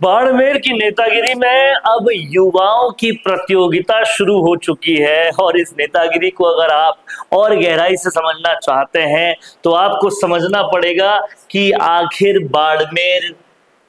बाड़मेर की नेतागिरी में अब युवाओं की प्रतियोगिता शुरू हो चुकी है और इस नेतागिरी को अगर आप और गहराई से समझना चाहते हैं तो आपको समझना पड़ेगा कि आखिर बाड़मेर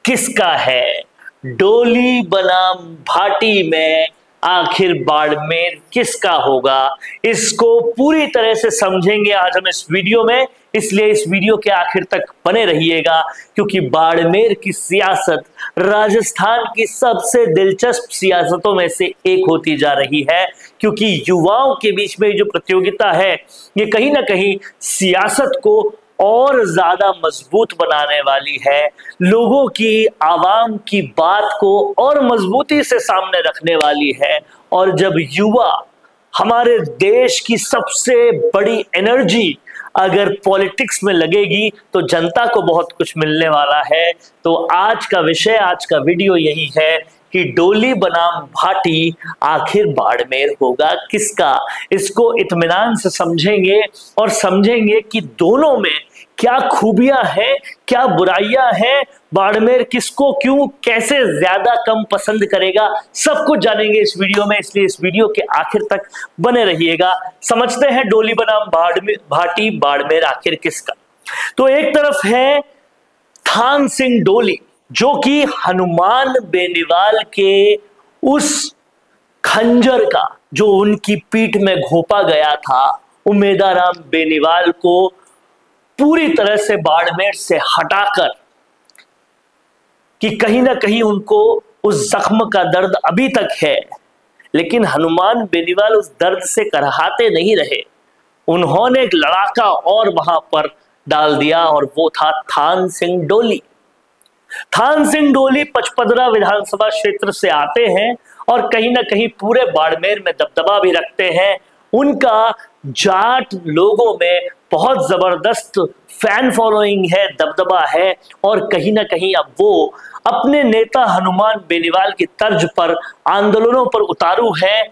किसका है। डोली बनाम भाटी में आखिर बाड़मेर किसका होगा, इसको पूरी तरह से समझेंगे आज हम इस वीडियो में। इसलिए इस वीडियो के आखिर तक बने रहिएगा, क्योंकि बाड़मेर की सियासत राजस्थान की सबसे दिलचस्प सियासतों में से एक होती जा रही है। क्योंकि युवाओं के बीच में जो प्रतियोगिता है ये कहीं ना कहीं सियासत को और ज्यादा मजबूत बनाने वाली है, लोगों की आवाम की बात को और मजबूती से सामने रखने वाली है। और जब युवा, हमारे देश की सबसे बड़ी एनर्जी अगर पॉलिटिक्स में लगेगी तो जनता को बहुत कुछ मिलने वाला है। तो आज का विषय, आज का वीडियो यही है कि डोली बनाम भाटी आखिर बाड़मेर होगा किसका। इसको इत्मीनान से समझेंगे और समझेंगे कि दोनों में क्या खूबियां हैं, क्या बुराइयां हैं, बाड़मेर किसको क्यों कैसे ज्यादा कम पसंद करेगा, सब कुछ जानेंगे इस वीडियो में। इसलिए इस वीडियो के आखिर तक बने रहिएगा। समझते हैं डोली बनाम भाटी बाड़मेर आखिर किसका। तो एक तरफ है थान सिंह डोली, जो कि हनुमान बेनीवाल के उस खंजर का जो उनकी पीठ में घोंपा गया था, उमेदाराम बेनीवाल को पूरी तरह से बाड़मेर से हटाकर, कि कहीं ना कहीं उनको उस जख्म का दर्द अभी तक है, लेकिन हनुमान बेनीवाल उस दर्द से करहाते नहीं रहे। उन्होंने एक लड़ाका और वहां पर डाल दिया और वो था थान सिंह डोली। थान सिंह डोली पचपदरा विधानसभा क्षेत्र से आते हैं और कहीं ना कहीं पूरे बाड़मेर में दबदबा भी रखते हैं। उनका जाट लोगों में बहुत जबरदस्त फैन फॉलोइंग है, दबदबा है। और कहीं ना कहीं अब वो अपने नेता हनुमान बेनीवाल की तर्ज पर आंदोलनों पर उतारू है।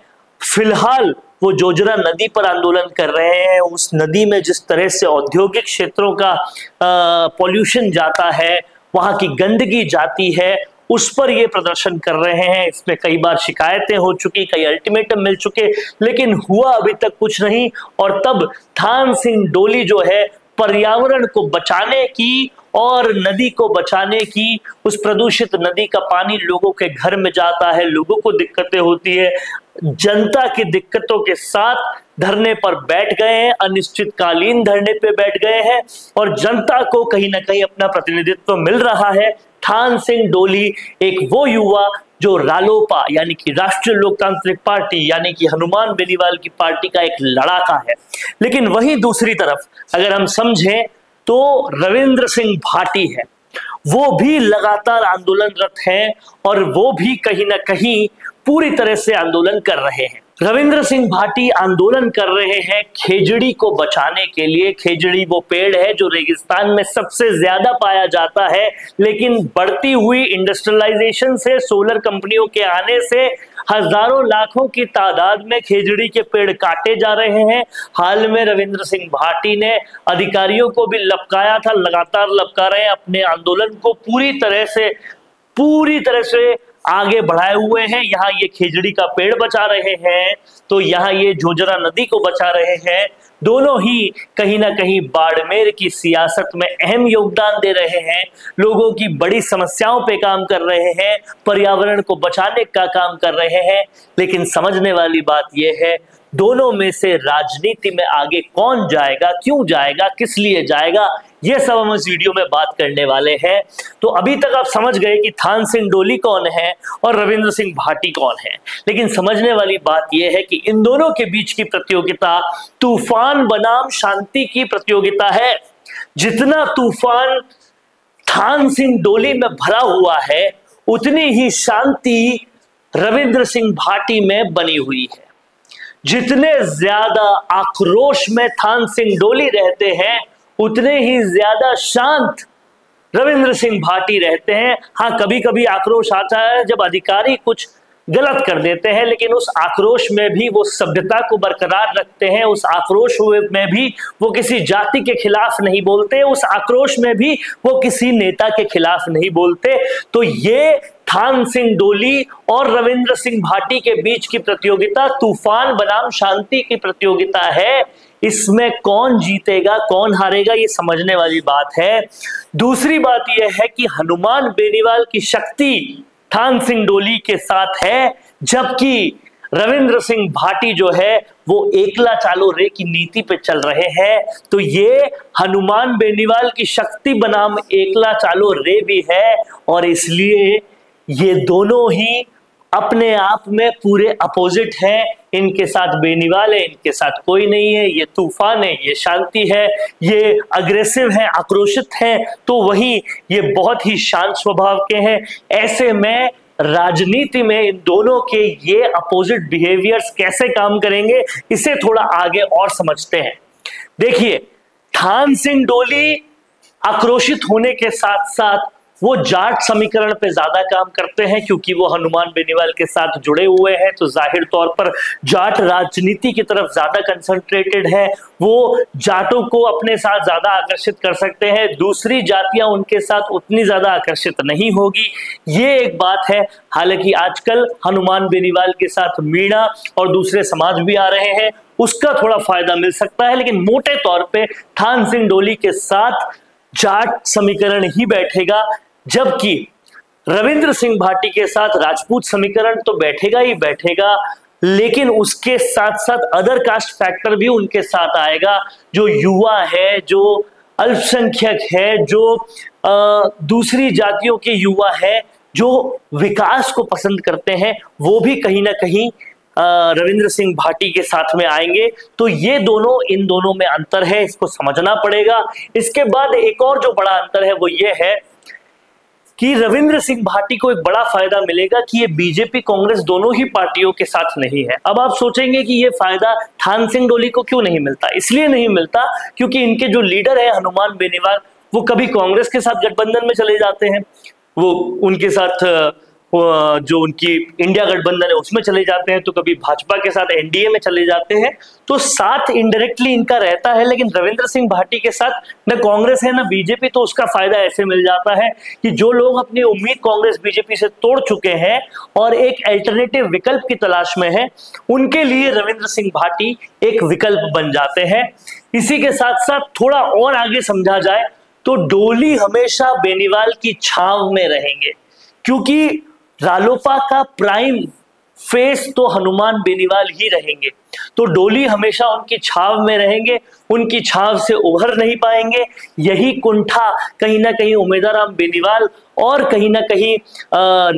फिलहाल वो जोजरा नदी पर आंदोलन कर रहे हैं। उस नदी में जिस तरह से औद्योगिक क्षेत्रों का पॉल्यूशन जाता है, वहां की गंदगी जाती है, उस पर ये प्रदर्शन कर रहे हैं। इसमें कई बार शिकायतें हो चुकी, कई अल्टीमेटम मिल चुके, लेकिन हुआ अभी तक कुछ नहीं। और तब थान सिंह डोली जो है पर्यावरण को बचाने की और नदी को बचाने की, उस प्रदूषित नदी का पानी लोगों के घर में जाता है, लोगों को दिक्कतें होती है, जनता की दिक्कतों के साथ धरने पर बैठ गए हैं, अनिश्चितकालीन धरने पे बैठ गए हैं और जनता को कहीं ना कहीं अपना प्रतिनिधित्व मिल रहा है। थान सिंह डोली एक वो युवा जो रालोपा यानी कि राष्ट्रीय लोकतांत्रिक पार्टी यानी कि हनुमान बेनीवाल की पार्टी का एक लड़ाका है। लेकिन वहीं दूसरी तरफ अगर हम समझें तो रविंद्र सिंह भाटी है, वो भी लगातार आंदोलनरत हैं और वो भी कहीं ना कहीं पूरी तरह से आंदोलन कर रहे हैं। रविंद्र सिंह भाटी आंदोलन कर रहे हैं खेजड़ी को बचाने के लिए। खेजड़ी वो पेड़ है जो रेगिस्तान में सबसे ज्यादा पाया जाता है, लेकिन बढ़ती हुई इंडस्ट्रियलाइजेशन से, सोलर कंपनियों के आने से हजारों लाखों की तादाद में खेजड़ी के पेड़ काटे जा रहे हैं। हाल में रविंद्र सिंह भाटी ने अधिकारियों को भी लपकाया था, लगातार लपका रहे हैं, अपने आंदोलन को पूरी तरह से आगे बढ़ाए हुए हैं। यहाँ ये खेजड़ी का पेड़ बचा रहे हैं तो यहाँ ये जोजरा नदी को बचा रहे हैं। दोनों ही कहीं ना कहीं बाड़मेर की सियासत में अहम योगदान दे रहे हैं, लोगों की बड़ी समस्याओं पे काम कर रहे हैं, पर्यावरण को बचाने का काम कर रहे हैं। लेकिन समझने वाली बात यह है, दोनों में से राजनीति में आगे कौन जाएगा, क्यों जाएगा, किस लिए जाएगा, ये सब हम इस वीडियो में बात करने वाले हैं। तो अभी तक आप समझ गए कि थान सिंह डोली कौन है और रविंद्र सिंह भाटी कौन है। लेकिन समझने वाली बात यह है कि इन दोनों के बीच की प्रतियोगिता तूफान बनाम शांति की प्रतियोगिता है। जितना तूफान थान सिंह डोली में भरा हुआ है, उतनी ही शांति रविंद्र सिंह भाटी में बनी हुई है। जितने ज्यादा आक्रोश में थान सिंह डोली रहते हैं, उतने ही ज्यादा शांत रविंद्र सिंह भाटी रहते हैं। हाँ, कभी कभी आक्रोश आता है जब अधिकारी कुछ गलत कर देते हैं, लेकिन उस आक्रोश में भी वो सभ्यता को बरकरार रखते हैं। उस आक्रोश में भी वो किसी जाति के खिलाफ नहीं बोलते, उस आक्रोश में भी वो किसी नेता के खिलाफ नहीं बोलते। तो ये थान सिंह डोली और रविंद्र सिंह भाटी के बीच की प्रतियोगिता तूफान बनाम शांति की प्रतियोगिता है। इसमें कौन जीतेगा कौन हारेगा ये समझने वाली बात है। दूसरी बात यह है कि हनुमान बेनीवाल की शक्ति थान सिंह डोली के साथ है, जबकि रविंद्र सिंह भाटी जो है वो एकला चालो रे की नीति पे चल रहे हैं। तो ये हनुमान बेनीवाल की शक्ति बनाम एकला चालो रे भी है, और इसलिए ये दोनों ही अपने आप में पूरे अपोजिट हैं। इनके साथ बेनीवाल है, इनके साथ कोई नहीं है। ये तूफान है, ये शांति है, ये अग्रेसिव है, आक्रोशित है, तो वहीं ये बहुत ही शांत स्वभाव के हैं। ऐसे में राजनीति में इन दोनों के ये अपोजिट बिहेवियर्स कैसे काम करेंगे, इसे थोड़ा आगे और समझते हैं। देखिए, थान सिंह डोली आक्रोशित होने के साथ साथ वो जाट समीकरण पे ज्यादा काम करते हैं, क्योंकि वो हनुमान बेनीवाल के साथ जुड़े हुए हैं, तो जाहिर तौर पर जाट राजनीति की तरफ ज्यादा कंसंट्रेटेड है। वो जाटों को अपने साथ ज्यादा आकर्षित कर सकते हैं, दूसरी जातियां उनके साथ उतनी ज्यादा आकर्षित नहीं होगी, ये एक बात है। हालांकि आजकल हनुमान बेनीवाल के साथ मीणा और दूसरे समाज भी आ रहे हैं, उसका थोड़ा फायदा मिल सकता है, लेकिन मोटे तौर पर थान सिंह डोली के साथ जाट समीकरण ही बैठेगा, जबकि रविंद्र सिंह भाटी के साथ राजपूत समीकरण तो बैठेगा ही बैठेगा, लेकिन उसके साथ साथ अदर कास्ट फैक्टर भी उनके साथ आएगा। जो युवा है, जो अल्पसंख्यक है, जो दूसरी जातियों के युवा है, जो विकास को पसंद करते हैं, वो भी कहीं ना कहीं रविंद्र सिंह भाटी के साथ में आएंगे। तो ये दोनों, इन दोनों में अंतर है, इसको समझना पड़ेगा। इसके बाद एक और जो बड़ा अंतर है वो ये है कि रविंद्र सिंह भाटी को एक बड़ा फायदा मिलेगा कि ये बीजेपी कांग्रेस दोनों ही पार्टियों के साथ नहीं है। अब आप सोचेंगे कि ये फायदा थान सिंह डोली को क्यों नहीं मिलता। इसलिए नहीं मिलता क्योंकि इनके जो लीडर है हनुमान बेनीवाल, वो कभी कांग्रेस के साथ गठबंधन में चले जाते हैं, वो उनके साथ जो उनकी इंडिया गठबंधन है उसमें चले जाते हैं, तो कभी भाजपा के साथ एनडीए में चले जाते हैं, तो साथ इनडायरेक्टली इनका रहता है। लेकिन रविंद्र सिंह भाटी के साथ न कांग्रेस है न बीजेपी, तो उसका फायदा ऐसे मिल जाता है कि जो लोग अपनी उम्मीद कांग्रेस बीजेपी से तोड़ चुके हैं और एक अल्टरनेटिव विकल्प की तलाश में है, उनके लिए रविंद्र सिंह भाटी एक विकल्प बन जाते हैं। इसी के साथ साथ थोड़ा और आगे समझा जाए तो डोली हमेशा बेनीवाल की छांव में रहेंगे, क्योंकि रालोपा का प्राइम फेस तो हनुमान बेनीवाल ही रहेंगे, तो डोली हमेशा उनकी छाव में रहेंगे, उनकी छाव से उभर नहीं पाएंगे। यही कुंठा कहीं ना कहीं उमेदाराम बेनीवाल और कहीं ना कहीं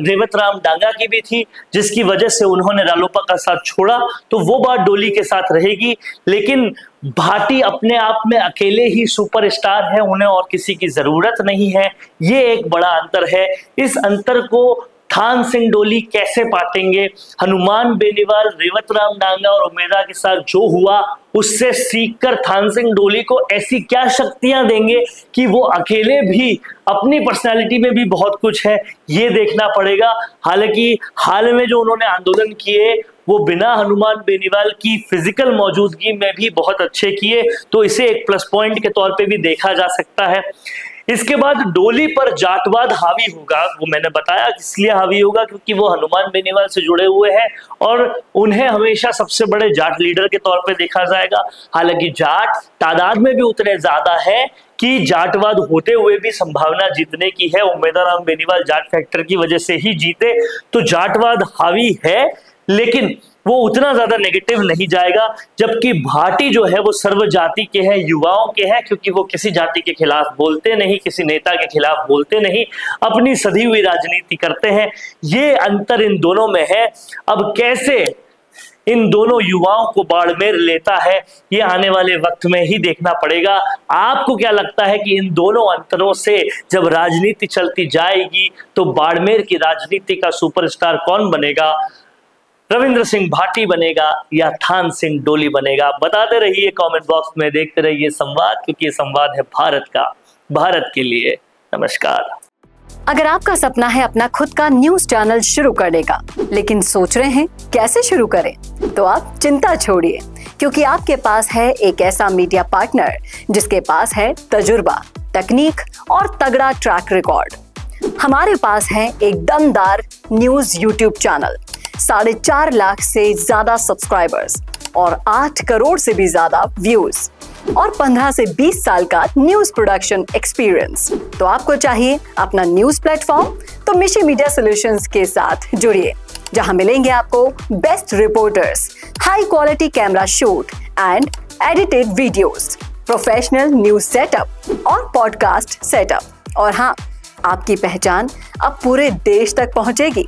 रेवत राम डांगा की भी थी, जिसकी वजह से उन्होंने रालोपा का साथ छोड़ा, तो वो बात डोली के साथ रहेगी। लेकिन भाटी अपने आप में अकेले ही सुपरस्टार है, उन्हें और किसी की जरूरत नहीं है, ये एक बड़ा अंतर है। इस अंतर को थान सिंह डोली कैसे पाटेंगे, हनुमान बेनीवाल, रेवत राम डांगा और उमेदा के साथ जो हुआ उससे सीखकर थान सिंह डोली को ऐसी क्या शक्तियां देंगे कि वो अकेले भी, अपनी पर्सनालिटी में भी बहुत कुछ है, ये देखना पड़ेगा। हालांकि हाल में जो उन्होंने आंदोलन किए वो बिना हनुमान बेनीवाल की फिजिकल मौजूदगी में भी बहुत अच्छे किए, तो इसे एक प्लस पॉइंट के तौर पे भी देखा जा सकता है। इसके बाद डोली पर जाटवाद हावी होगा, वो मैंने बताया इसलिए हावी होगा क्योंकि वो हनुमान बेनीवाल से जुड़े हुए हैं और उन्हें हमेशा सबसे बड़े जाट लीडर के तौर पे देखा जाएगा। हालांकि जाट तादाद में भी उतने ज्यादा है कि जाटवाद होते हुए भी संभावना जीतने की है। उमेदाराम बेनीवाल जाट फैक्टर की वजह से ही जीते, तो जाटवाद हावी है, लेकिन वो उतना ज्यादा नेगेटिव नहीं जाएगा। जबकि भाटी जो है वो सर्व जाति के हैं, युवाओं के हैं, क्योंकि वो किसी जाति के खिलाफ बोलते नहीं, किसी नेता के खिलाफ बोलते नहीं, अपनी सधी हुई राजनीति करते हैं। ये अंतर इन दोनों में है। अब कैसे इन दोनों युवाओं को बाड़मेर लेता है, ये आने वाले वक्त में ही देखना पड़ेगा। आपको क्या लगता है कि इन दोनों अंतरों से जब राजनीति चलती जाएगी तो बाड़मेर की राजनीति का सुपरस्टार कौन बनेगा? रविंद्र सिंह भाटी बनेगा या थान सिंह डोली बनेगा? बताते रहिए कमेंट बॉक्स में, देखते रहिए संवाद, क्योंकि ये संवाद है भारत का, भारत के लिए। नमस्कार। अगर आपका सपना है अपना खुद का न्यूज चैनल शुरू करने का, लेकिन सोच रहे हैं कैसे शुरू करें, तो आप चिंता छोड़िए, क्योंकि आपके पास है एक ऐसा मीडिया पार्टनर जिसके पास है तजुर्बा, तकनीक और तगड़ा ट्रैक रिकॉर्ड। हमारे पास है एक दमदार न्यूज यूट्यूब चैनल, 4.5 लाख से ज्यादा सब्सक्राइबर्स और 8 करोड़ से भी ज्यादा व्यूज और 15 से 20 साल का न्यूज प्रोडक्शन एक्सपीरियंस। तो आपको चाहिए अपना न्यूज प्लेटफॉर्म, तो मिशी मीडिया सॉल्यूशंस के साथ जुड़िए, जहां मिलेंगे आपको best reporters, high quality camera shoot and edited videos, professional news setup और पॉडकास्ट सेटअप। और हाँ, आपकी पहचान अब पूरे देश तक पहुंचेगी।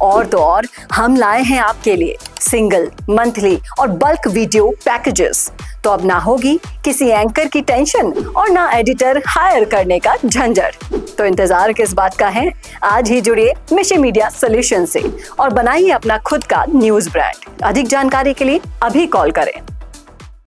और तो और हम लाए हैं आपके लिए सिंगल, मंथली और बल्क वीडियो पैकेजेस। तो अब ना होगी किसी एंकर की टेंशन और ना एडिटर हायर करने का झंझट। तो इंतजार किस बात का है, आज ही जुड़िए मिशी मीडिया सॉल्यूशन से और बनाइए अपना खुद का न्यूज ब्रांड। अधिक जानकारी के लिए अभी कॉल करें।